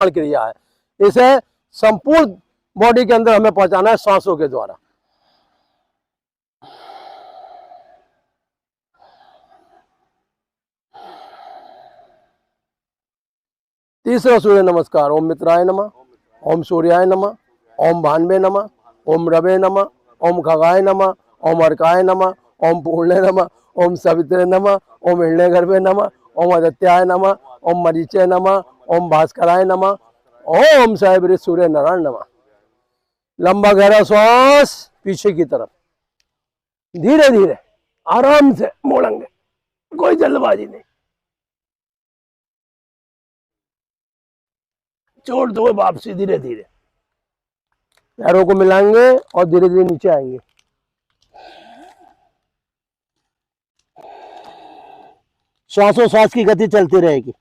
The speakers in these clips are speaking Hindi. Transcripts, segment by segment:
क्रिया है, इसे संपूर्ण बॉडी के अंदर हमें पहुंचाना है सांसों के द्वारा। तीसरा सूर्य नमस्कार। ओम मित्राय नमः, ओम सूर्याय नमः, ओम भान्वे नमः, ओम रवे नमः, ओम खगाय नमः, ओम अर्काय नमः, ओम पूर्णे नमः, ओम सवित्रे नमः, ओम हिरण्यगर्भे नमः, ओम आदित्याय नमः, ओम मरीचे नमः, ओम भास्कराय नमः, ओम साहेब सूर्य नारायण नमः। लंबा गहरा श्वास पीछे की तरफ, धीरे धीरे आराम से मोड़ेंगे, कोई जल्दबाजी नहीं। छोड़ दो वापसी, धीरे धीरे पैरों को मिलाएंगे और धीरे धीरे नीचे आएंगे। श्वासोश्वास की गति चलती रहेगी।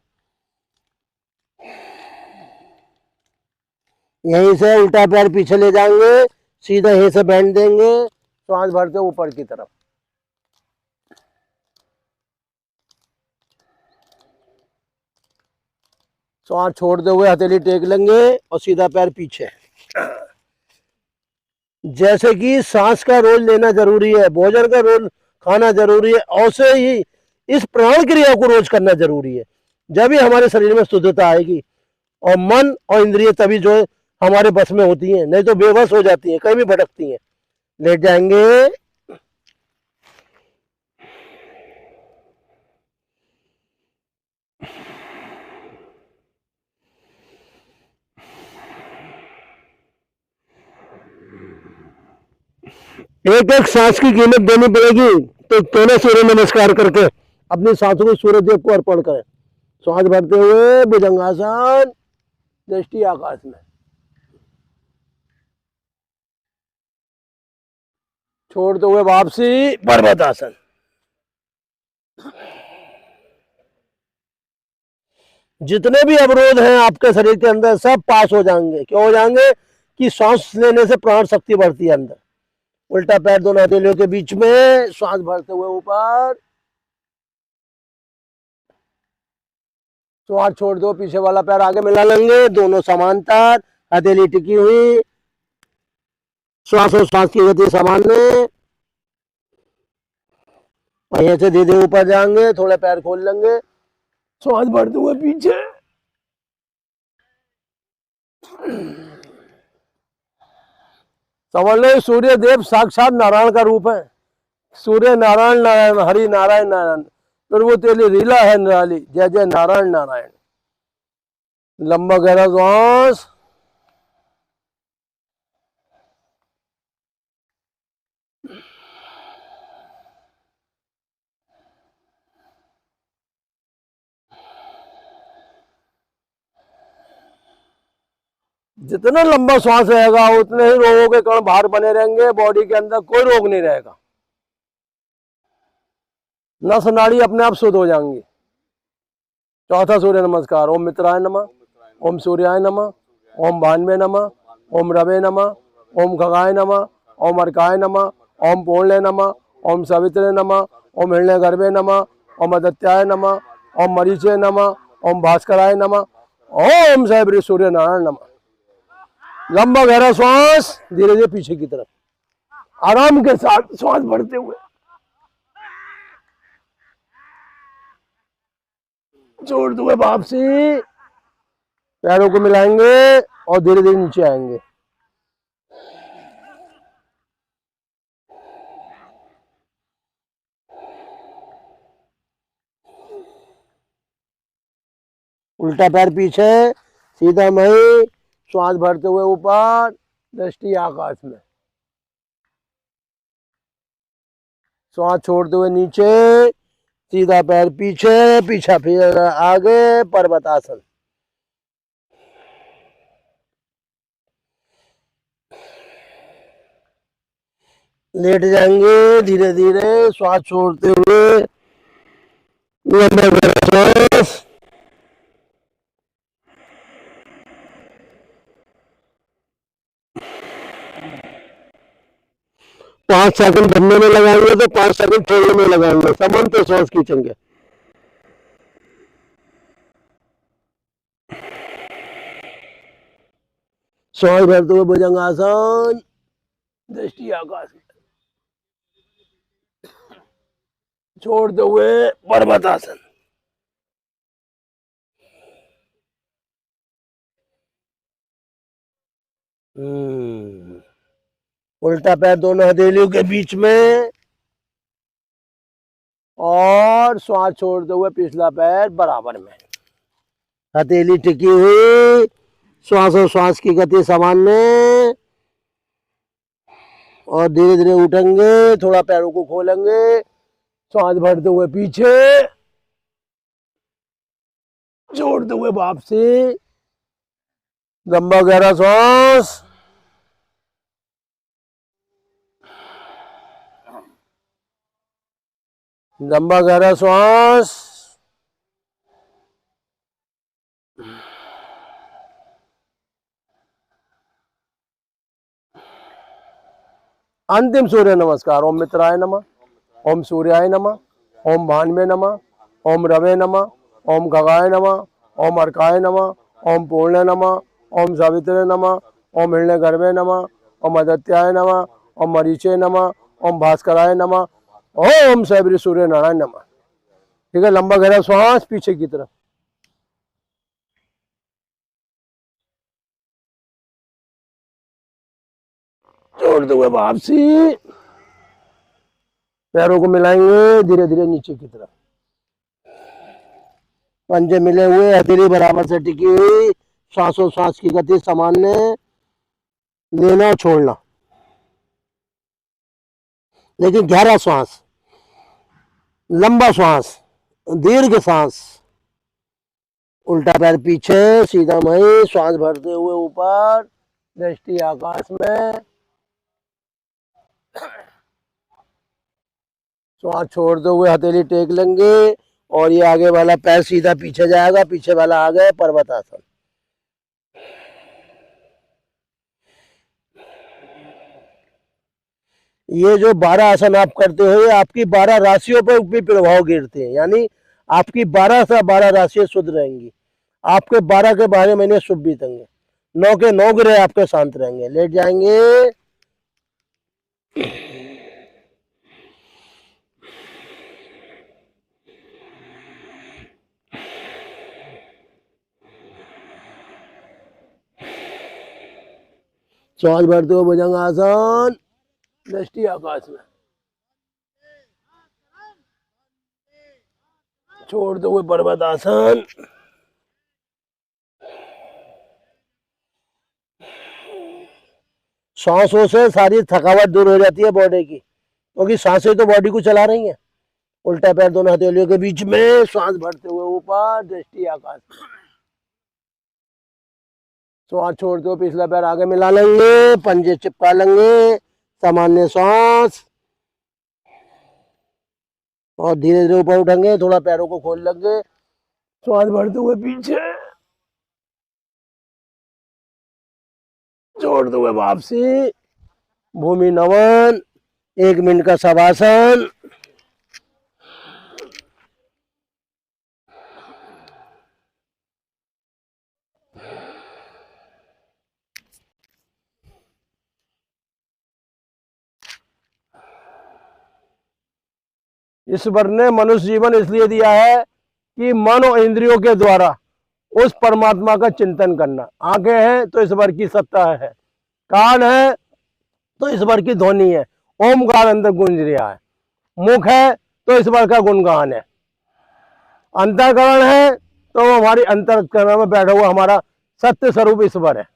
यहीं से उल्टा पैर पीछे ले जाएंगे, सीधा यहीं से बैंड देंगे, श्वास भरते ऊपर की तरफ। श्वास छोड़ते हुए हथेली टेक लेंगे और सीधा पैर पीछे। जैसे कि सांस का रोल लेना जरूरी है, भोजन का रोल खाना जरूरी है, ऐसे ही इस प्राण क्रिया को रोज करना जरूरी है। जब भी हमारे शरीर में शुद्धता आएगी और मन और इंद्रिय तभी जो हमारे बस में होती हैं, नहीं तो बेबस हो जाती हैं, कहीं भी भटकती हैं। लेट जाएंगे, एक एक सांस की कीमत देनी पड़ेगी। तो दोनों सूर्य नमस्कार करके अपनी सांसों को सूर्य देव को अर्पण करें। श्वास भरते हुए भुजंगासन, दृष्टि आकाश में, छोड़ते हुए वापसी पर्वतासन। जितने भी अवरोध हैं आपके शरीर के अंदर सब पास हो जाएंगे। क्यों हो जाएंगे? कि सांस लेने से प्राण शक्ति बढ़ती है अंदर। उल्टा पैर दोनों हथेलियों के बीच में, श्वास भरते हुए ऊपर, श्वास छोड़ दो, पीछे वाला पैर आगे मिला लेंगे, दोनों समांतर, हथेली टिकी हुई, श्वासोश्वास की गति सामान्य। और यहीं से धीरे ऊपर जाएंगे, थोड़े पैर खोल लेंगे, श्वास भरते हुए पीछे। समझ लो सूर्य देव साक्षात नारायण का रूप है। सूर्य नारायण नारायण, हरि नारायण नारायण, प्रभु तेरी लीला है निराली, जय जय नारायण नारायण। लंबा गहरा श्वास, जितना लंबा श्वास रहेगा उतने ही रोगों के कण बाहर बने रहेंगे, बॉडी के अंदर कोई रोग नहीं रहेगा। नस नाड़ी अपने आप शुद्ध हो जाएंगी। चौथा सूर्य नमस्कार। ओम मित्राय नमः, ओम सूर्याय नमः, ओम भान्वे नमः, ओम रवे नमः, ओम खगाय नमः, ओम अर्काय नमः, ओम पूर्णे नमः, ओम सवित्रे नमः, ओम हिरण्यगर्भे नमः, ओम आदित्याय नमः, ओम मरीचे नमः, ओम भास्कराय नमः, ओम साहेब सूर्य नारायण नमः। लंबा गहरा श्वास, धीरे धीरे पीछे की तरफ, आराम के साथ श्वास भरते हुए, छोड़ हुए वापसी, पैरों को मिलाएंगे और धीरे धीरे नीचे आएंगे। उल्टा पैर पीछे, सीधा मही, श्वास भरते हुए ऊपर, दृष्टि आकाश में, श्वास छोड़ते हुए नीचे, सीधा पैर पीछे, पीछा फिर आगे, पर्वतासन। लेट जाएंगे, धीरे धीरे श्वास छोड़ते हुए, लंबा श्वास, 5 सेकंड भरने में लगाएंगे तो 5 सेकंड छोड़ने में लगाएंगे, समांतर श्वास खींचेंगे। श्वास भरते हुए भुजंगासन, दृष्टि आकाश में, छोड़ते हुए पर्वतासन। उल्टा पैर दोनों हथेलियों के बीच में और श्वास छोड़ते हुए पिछला पैर बराबर में, हथेली टिकी हुई, श्वास और श्वास की गति सामान्य, और धीरे धीरे उठेंगे, थोड़ा पैरों को खोलेंगे, श्वास भरते हुए पीछे, छोड़ते हुए वापसी, लंबा गहरा श्वास, लंबा गहरा श्वास, अंतिम सूर्य नमस्कार। ओम मित्राय नमः, ओम सूर्याय नमः, ओम भान्वे नमः, ओम रवे नमः, ओम खगाय नमः, ओम अर्काय नमः, ओम पूर्णे नमः, ओम सावित्रे नमः, ओम हिरण्यगर्भे नमः, ओम आदित्याय नमः, ओम मरीचे नमः, ओम भास्कराय नमः, ओम सैबरी सूर्य नारायण नमः। ठीक है, लंबा गहरा श्वास पीछे की तरफ, छोड़ते हुए वापसी, पैरों को मिलाएंगे धीरे धीरे नीचे की तरफ, पंजे मिले हुए, हथेली बराबर से टिकी हुई, श्वासोश्वास की गति सामान्य, लेना छोड़ना, लेकिन गहरा श्वास, लंबा श्वास, दीर्घ सांस। उल्टा पैर पीछे, सीधा मही, श्वास भरते हुए ऊपर, दृष्टि आकाश में, श्वास छोड़ते हुए हथेली टेक लेंगे, और ये आगे वाला पैर सीधा पीछे जाएगा, पीछे वाला आगे पर्वतासन। ये जो 12 आसन आप करते हो, ये आपकी 12 राशियों पर भी प्रभाव गिरते हैं, यानी आपकी 12 से 12 राशियां शुद्ध रहेंगी, आपके 12 के 12 महीने शुभ बीतेंगे, 9 के 9 ग्रह आपके शांत रहेंगे। लेट जाएंगे, श्वास भरते हुए भुजंगासन, दृष्टि आकाश में, छोड़ते हुए पर्वतासन। सांसों से सारी थकावट दूर हो जाती है बॉडी की, क्योंकि सांसें तो बॉडी को चला रही हैं। उल्टा पैर दोनों हथेलियों के बीच में, श्वास भरते हुए ऊपर, दृष्टि आकाश, श्वास छोड़ते हुए पिछला पैर आगे मिला लेंगे, पंजे चिपका लेंगे, सामान्य श्वास, और धीरे धीरे ऊपर उठेंगे, थोड़ा पैरों को खोल लेंगे, श्वास भरते हुए पीछे, छोड़ते हुए वापसी, भूमि नमन, 1 मिनट का शवासन। ईश्वर ने मनुष्य जीवन इसलिए दिया है कि मन और इंद्रियों के द्वारा उस परमात्मा का चिंतन करना। आंखें हैं तो ईश्वर की सत्ता है, कान है तो ईश्वर की ध्वनि है, ओमकार अंदर गूंज रहा है, मुख है तो ईश्वर का गुणगान है, अंतःकरण है तो हमारी अंतःकरण में बैठा हुआ हमारा सत्य स्वरूप ईश्वर है।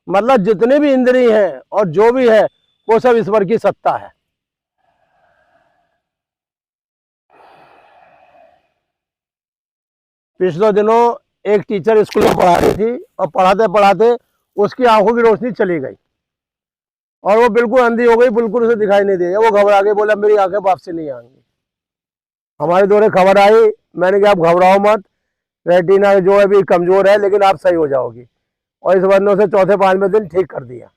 मतलब जितने भी इंद्रिय हैं और जो भी है वो सब ईश्वर की सत्ता है। पिछले दिनों एक टीचर स्कूल में पढ़ा रही थी, और पढ़ाते पढ़ाते उसकी आंखों की रोशनी चली गई और वो बिल्कुल अंधी हो गई, बिल्कुल उसे दिखाई नहीं दिया। वो घबरा के बोला मेरी आंखें वापसी नहीं आएंगी। हमारे दौरे खबर आई, मैंने कहा आप घबराओ मत, रेटिना जो है भी कमजोर है लेकिन आप सही हो जाओगी। और इस वजह से चौथे 5वें दिन ठीक कर दिया।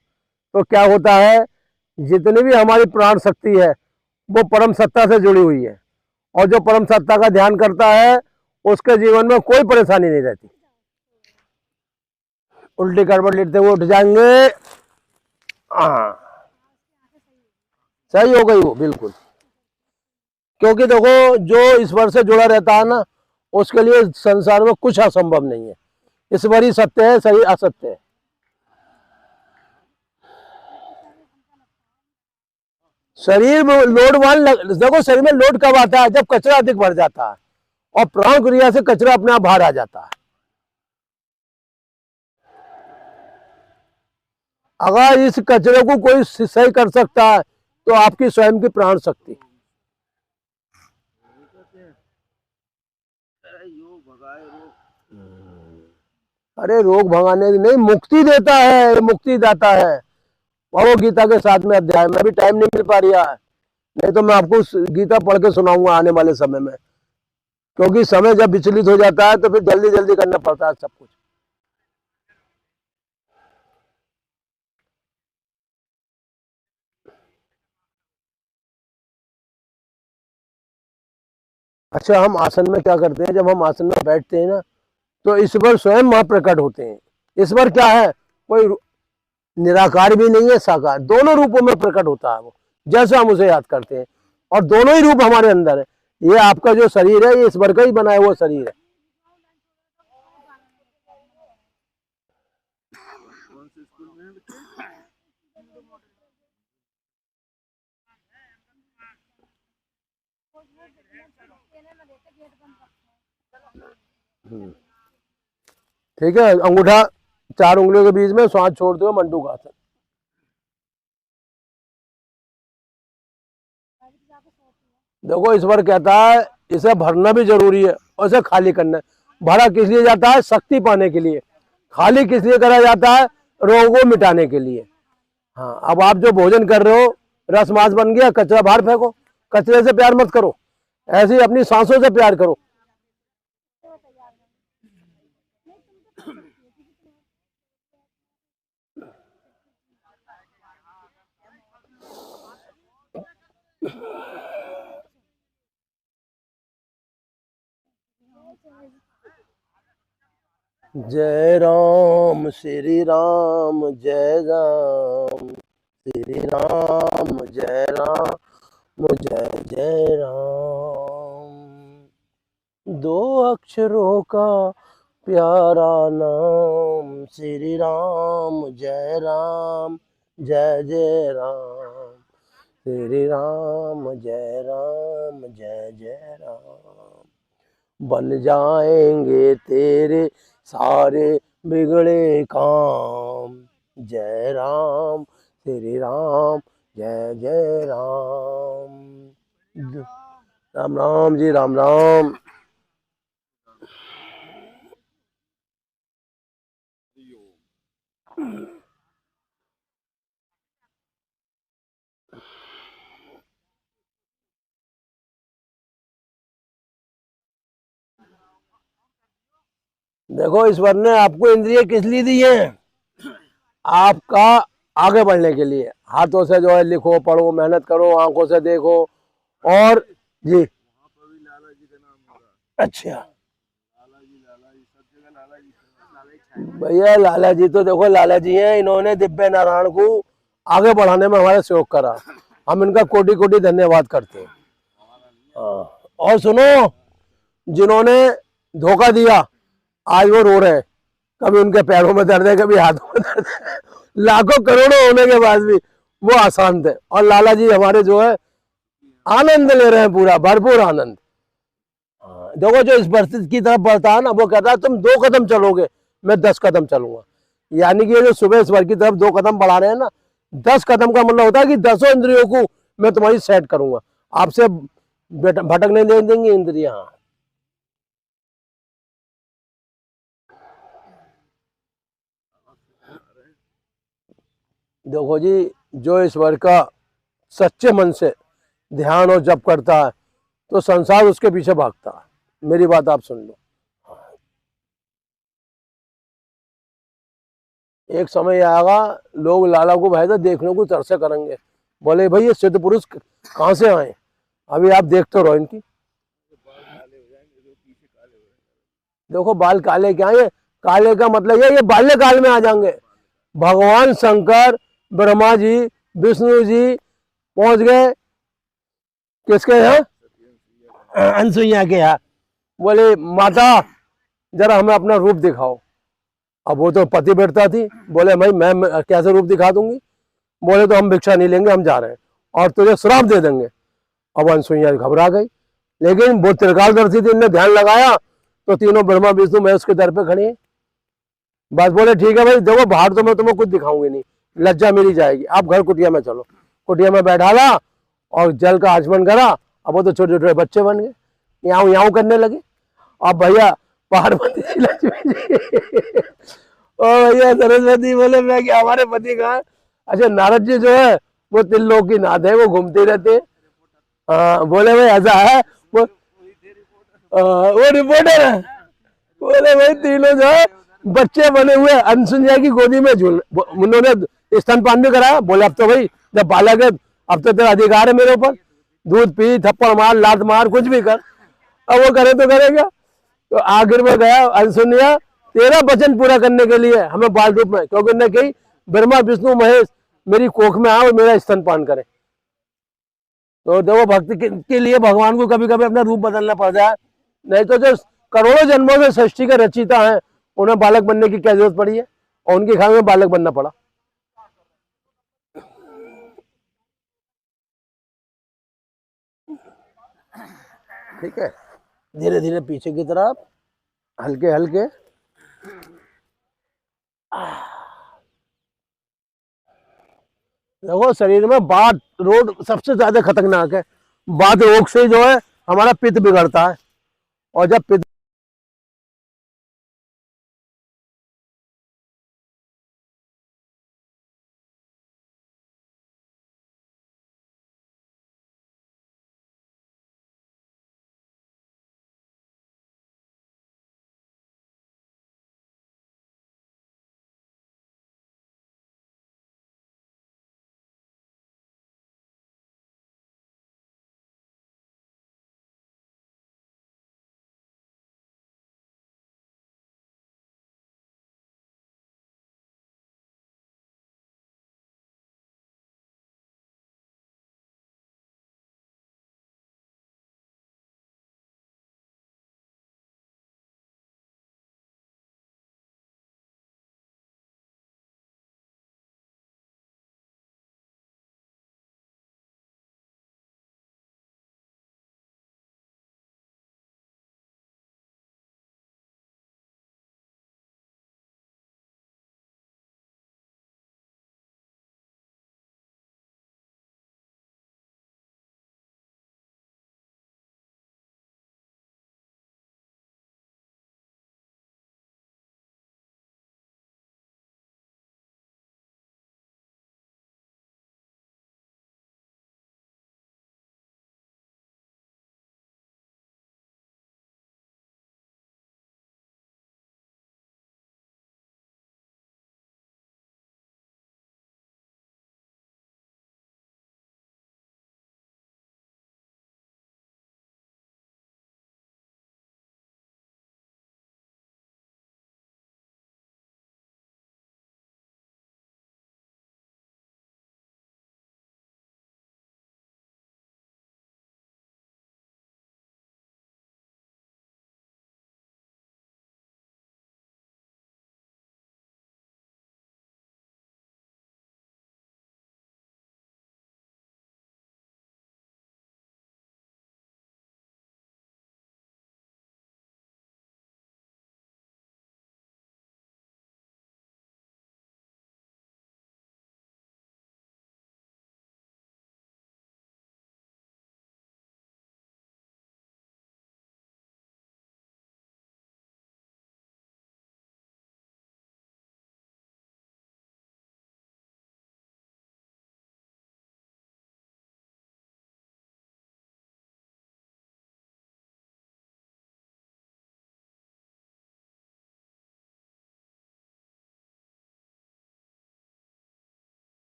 तो क्या होता है, जितनी भी हमारी प्राण शक्ति है वो परम सत्ता से जुड़ी हुई है, और जो परम सत्ता का ध्यान करता है उसके जीवन में कोई परेशानी नहीं रहती। उल्टी करवट लेटते हुए उठ जाएंगे। हाँ, सही हो गई वो बिल्कुल। क्योंकि देखो जो ईश्वर से जुड़ा रहता है ना, उसके लिए संसार में कुछ असंभव नहीं है। ईश्वर ही सत्य है, सही असत्य है। शरीर में देखो शरीर में लोड कब आता है? जब कचरा अधिक बढ़ जाता है और प्राण क्रिया से कचरा अपने आप बाहर आ जाता है। अगर इस कचरे को कोई सही कर सकता है तो आपकी स्वयं की प्राण शक्ति। अरे रोग भगाने की नहीं, मुक्ति देता है, मुक्ति दाता है। पढ़ो गीता के साथ में अध्याय में, अभी टाइम नहीं मिल पा रहा है, नहीं तो मैं आपको गीता पढ़ के सुनाऊंगा आने वाले समय में। क्योंकि समय जब विचलित हो जाता है तो फिर जल्दी जल्दी करना पड़ता है सब कुछ। अच्छा, हम आसन में क्या करते हैं? जब हम आसन में बैठते हैं ना, तो ईश्वर स्वयं वहां प्रकट होते हैं। ईश्वर क्या है? कोई निराकार भी नहीं है, साकार, दोनों रूपों में प्रकट होता है वो, जैसे हम उसे याद करते हैं। और दोनों ही रूप हमारे अंदर है। ये आपका जो शरीर है, ये ईश्वर का ही बनाया हुआ शरीर है। ठीक है, अंगूठा 4 उंगलियों के बीच में, श्वास छोड़ते हुए मंडूक आसन। देखो ईश्वर कहता है इसे भरना भी जरूरी है और इसे खाली करना है। भरा किस लिए जाता है? शक्ति पाने के लिए। खाली किस लिए करा जाता है? रोगों को मिटाने के लिए। हाँ, अब आप जो भोजन कर रहे हो, रस मांस बन गया, कचरा बाहर फेंको। कचरे से प्यार मत करो, ऐसे ही अपनी सांसों से प्यार करो। जय राम श्री राम, जय राम श्री राम, जय राम जय जय राम। 2 अक्षरों का प्यारा नाम, श्री राम जय राम, जय जय राम। श्री राम जय राम, जय जय राम। बन जाएंगे तेरे सारे बिगड़े काम। जय राम श्री राम, जय जय राम। राम राम जी, राम राम। देखो ईश्वर ने आपको इंद्रिय किस लिए दी है? आपका आगे बढ़ने के लिए। हाथों से जो है लिखो, पढ़ो, मेहनत करो, आंखों से देखो। और जी, अच्छा भैया, लाला जी तो देखो लाला जी हैं, इन्होंने दिव्य नारायण को आगे बढ़ाने में हमारा सहयोग करा। हम इनका कोटि कोटि धन्यवाद करते हैं। और सुनो, जिन्होंने धोखा दिया आज वो रो रहे हैं। कभी उनके पैरों में दर्द है, कभी हाथों में दर्द है। लाखों करोड़ों होने के बाद भी वो आसान थे। और लाला जी हमारे जो है आनंद ले रहे हैं, पूरा भरपूर आनंद। देखो जो इस परिस्थिति की तरफ बढ़ता है ना, वो कहता है तुम 2 कदम चलोगे, मैं 10 कदम चलूंगा। यानी कि ये जो सुबह ईश्वर की तरफ 2 कदम बढ़ा रहे हैं ना, 10 कदम का मतलब होता है कि 10 इंद्रियों को मैं तुम्हारी सेट करूंगा। आपसे भटकने नहीं देंगे इंद्रियां। देखो जी, जो ईश्वर का सच्चे मन से ध्यान और जप करता है तो संसार उसके पीछे भागता है। मेरी बात आप सुन लो। एक समय आएगा, लोग लाला को भाई तो देखने को तरसे करेंगे, बोले भाई ये सिद्ध पुरुष कहाँ से आए? अभी आप देखते रहो इनकी। देखो बाल काले क्या है, काले का मतलब ये बाल्यकाल में आ जाएंगे। भगवान शंकर, ब्रह्मा जी, विष्णु जी पहुंच गए किसके यहाँ? अनसुईया के यहाँ। बोले माता जरा हमें अपना रूप दिखाओ। अब वो तो पति बैठता थी, बोले भाई मैं कैसे रूप दिखा दूंगी? बोले तो हम भिक्षा नहीं लेंगे, हम जा रहे हैं और तुझे श्राप दे देंगे। अब अनसुईया घबरा गई, लेकिन वो त्रिकालदर्शी थी, इनने ध्यान लगाया तो तीनों ब्रह्मा विष्णु महेश के दर पे खड़ी हैं। बस बोले ठीक है भाई, देखो बाहर तो मैं तुम्हें कुछ दिखाऊंगी नहीं, लज्जा मेरी जाएगी, आप घर कुटिया में चलो। कुटिया में बैठा ला और जल का आचमन करा। अब वो तो छोटे छोटे बच्चे बन गए, याऊ याऊ करने लगे। अब भैया पार्वती जी, लक्ष्मी जी ओ भैया सरस्वती बोले मैं क्या, हमारे पति कहाँ है? अच्छा नारद जी जो है वो त्रिलोकी नाथ है, वो घूमते रहते हैं। बोले भाई ऐसा है, वो रिपोर्टर है। बोले भाई तीनों जो है बच्चे बने हुए, अनसुईया की गोदी में झूल, उन्होंने स्तनपान भी कराया। बोले अब तो भाई जब बालक है, अब तो तेरा अधिकार है मेरे ऊपर, दूध पी, थप्पड़ मार, लात मार, कुछ भी कर। अब वो करे तो करेगा। तो आखिर में गया अनसुईया, तेरा वचन पूरा करने के लिए हमें बाल रूप में, क्योंकि उन्होंने कही ब्रह्मा विष्णु महेश मेरी कोख में आओ और मेरा स्तनपान करें। तो देखो भक्ति के लिए भगवान को कभी कभी अपना रूप बदलना पड़ता है, नहीं तो जो करोड़ों जन्मों से सृष्टि के रचयिता हैं उन्हें बालक बनने की क्या जरूरत पड़ी है, और उनके खाने में बालक बनना पड़ा। ठीक है, धीरे धीरे पीछे की तरफ, हल्के हल्के। देखो शरीर में बात रोग सबसे ज्यादा खतरनाक है। बात रोग से जो है हमारा पित्त बिगड़ता है, और जब पित्त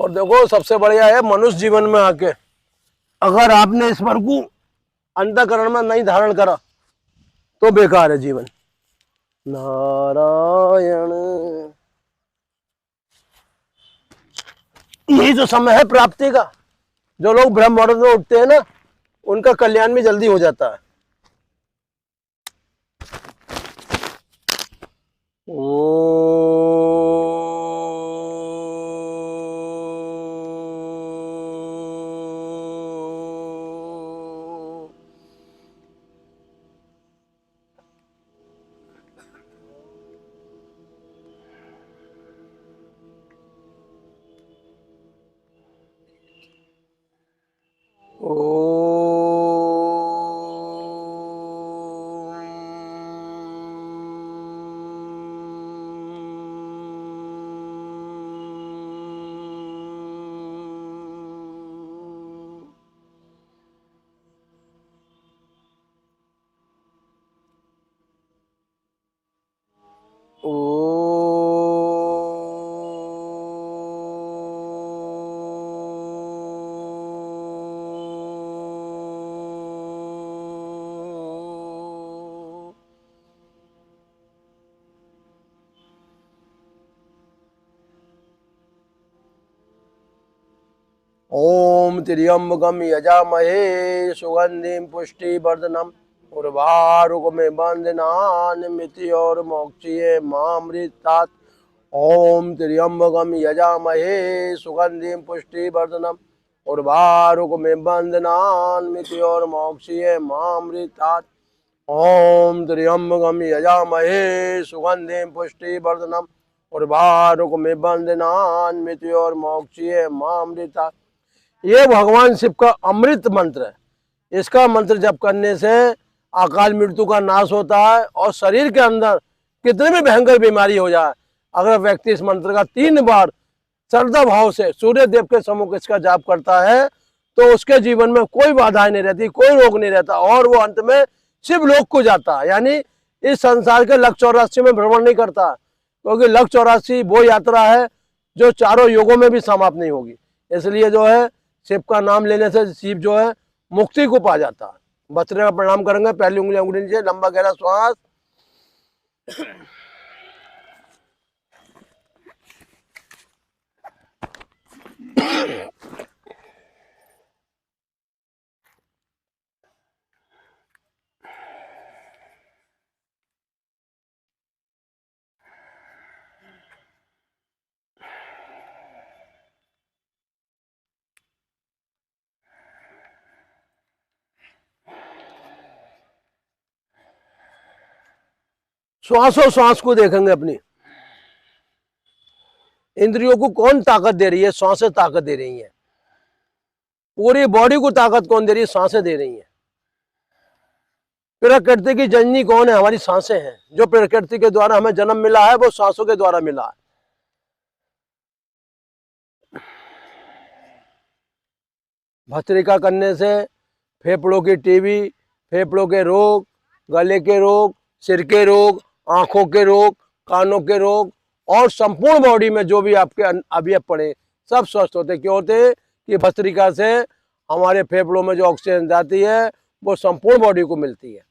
और देखो सबसे बढ़िया है मनुष्य जीवन में आके अगर आपने ईश्वर को अंतःकरण में नहीं धारण करा तो बेकार है जीवन। नारायण, यही तो समय है प्राप्ति का। जो लोग ब्रह्म मुहूर्त में उठते हैं ना उनका कल्याण भी जल्दी हो जाता है। ओ ओम त्र्यंबकम यजामहे सुगंधिम पुष्टिवर्धनम उर्वारुकमेव बंधनान् मृत्योर्मोक्षये मामृतात्। ओम त्र्यंबकम यजामहे सुगंधिम पुष्टिवर्धनम उर्वारुकमेव बंधनान् मृत्योर्मोक्षये मामृतात्। ओम त्र्यंबकम यजामहे सुगंधिम पुष्टिवर्धनम उर्वारुकमेव बंधनान् मृत्योर्मोक्षये मामृतात्। ये भगवान शिव का अमृत मंत्र है। इसका मंत्र जप करने से अकाल मृत्यु का नाश होता है और शरीर के अंदर कितनी भी भयंकर बीमारी हो जाए, अगर व्यक्ति इस मंत्र का 3 बार श्रद्धा भाव से सूर्य देव के सम्मुख इसका जाप करता है तो उसके जीवन में कोई बाधाएं नहीं रहती, कोई रोग नहीं रहता और वो अंत में शिव लोक को जाता है। यानी इस संसार के लक्ष्य 84 में भ्रमण नहीं करता, क्योंकि लक्ष्य 84 वो यात्रा है जो चारों युगों में भी समाप्त नहीं होगी। इसलिए जो है शिव का नाम लेने से शिव जो है मुक्ति को पा जाता है। बचने का प्रणाम करेंगे, पहली उंगली नीचे, लंबा गहरा श्वास। श्वासों श्वास को देखेंगे, अपनी इंद्रियों को कौन ताकत दे रही है? सांसें ताकत दे रही हैं। पूरी बॉडी को ताकत कौन दे रही है? सांसें दे रही हैं। प्रकृति की जननी कौन है? हमारी सांसें हैं। जो प्रकृति के द्वारा हमें जन्म मिला है वो सांसों के द्वारा मिला है। भस्त्रिका करने से फेफड़ों की टीबी, फेफड़ों के रोग, गले के रोग, सिर के रोग, आंखों के रोग, कानों के रोग और संपूर्ण बॉडी में जो भी आपके अवयव पड़े सब स्वस्थ होते। क्यों होते? कि भस्त्रिका से हमारे फेफड़ों में जो ऑक्सीजन जाती है वो संपूर्ण बॉडी को मिलती है।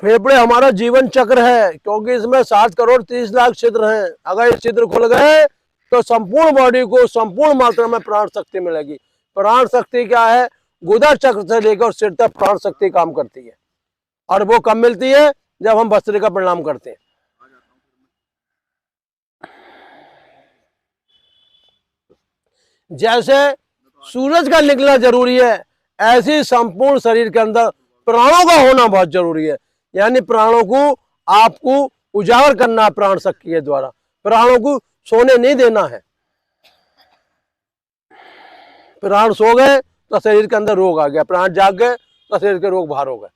फेफड़े हमारा जीवन चक्र है, क्योंकि इसमें 7 करोड़ 30 लाख छिद्र हैं। अगर ये छिद्र खुल गए तो संपूर्ण बॉडी को संपूर्ण मात्रा में प्राण शक्ति मिलेगी। प्राण शक्ति क्या है? गुदा चक्र से लेकर सिर तक प्राण शक्ति काम करती है। और वो कब मिलती है? जब हम भस्त्रिका प्रणाम करते हैं। जैसे सूरज का निकलना जरूरी है, ऐसे संपूर्ण शरीर के अंदर प्राणों का होना बहुत जरूरी है। यानी प्राणों को आपको उजागर करना प्राण शक्ति के द्वारा। प्राणों को सोने नहीं देना है। प्राण सो गए तो शरीर के अंदर रोग आ गया, प्राण जाग गए तो शरीर के रोग बाहर हो गए।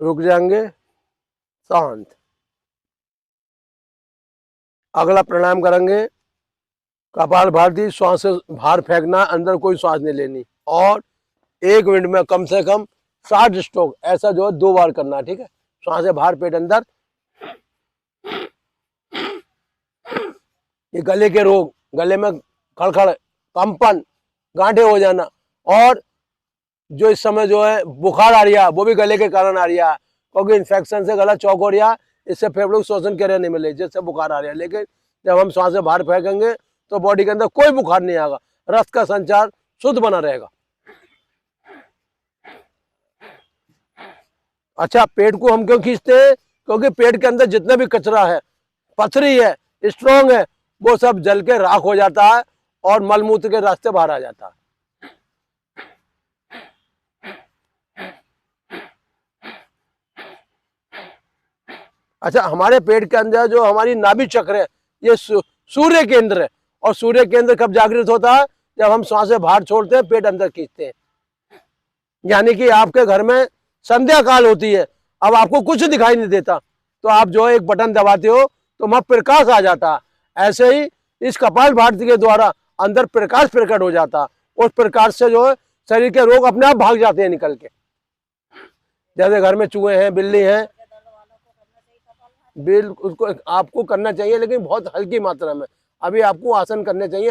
रुक जाएंगे, शांत। अगला प्राणायाम करेंगे कपालभाति, श्वास से बाहर फेंकना, अंदर कोई श्वास नहीं लेनी, और 1 मिनट में कम से कम 60 स्ट्रोक, ऐसा जो है 2 बार करना है, ठीक है। श्वास से बाहर, पेट अंदर। ये गले के रोग, गले में खड़खड़, कंपन, गांठे हो जाना, और जो इस समय जो है बुखार आ रही है, वो भी गले के कारण आ रही है, क्योंकि इन्फेक्शन से गला चौक हो रहा है, इससे फेफड़ों को श्वसन क्रिया नहीं मिले, जिससे बुखार आ रहा है। लेकिन जब हम श्वास से बाहर फेंकेंगे तो बॉडी के अंदर कोई बुखार नहीं आएगा, रक्त का संचार शुद्ध बना रहेगा। अच्छा, पेट को हम क्यों खींचते हैं? क्योंकि पेट के अंदर जितना भी कचरा है, पथरी है, स्ट्रॉन्ग है, वो सब जल के राख हो जाता है और मलमूत्र के रास्ते बाहर आ जाता है। अच्छा, हमारे पेट के अंदर जो हमारी नाभि चक्र है, ये सूर्य केंद्र है, और सूर्य केंद्र कब जागृत होता है? जब हम श्वास से बाहर छोड़ते हैं, पेट अंदर खींचते हैं। यानी कि आपके घर में संध्या काल होती है, अब आपको कुछ दिखाई नहीं देता, तो आप जो है एक बटन दबाते हो तो वहां प्रकाश आ जाता है। ऐसे ही इस कपालभाति के द्वारा अंदर प्रकाश प्रकट हो जाता है, उस प्रकाश से जो है शरीर के रोग अपने आप भाग जाते हैं निकल के। जैसे घर में चूहे हैं, बिल्ली हैं, बिल्कुल उसको आपको करना चाहिए, लेकिन बहुत हल्की मात्रा में। अभी आपको आसन करने चाहिए,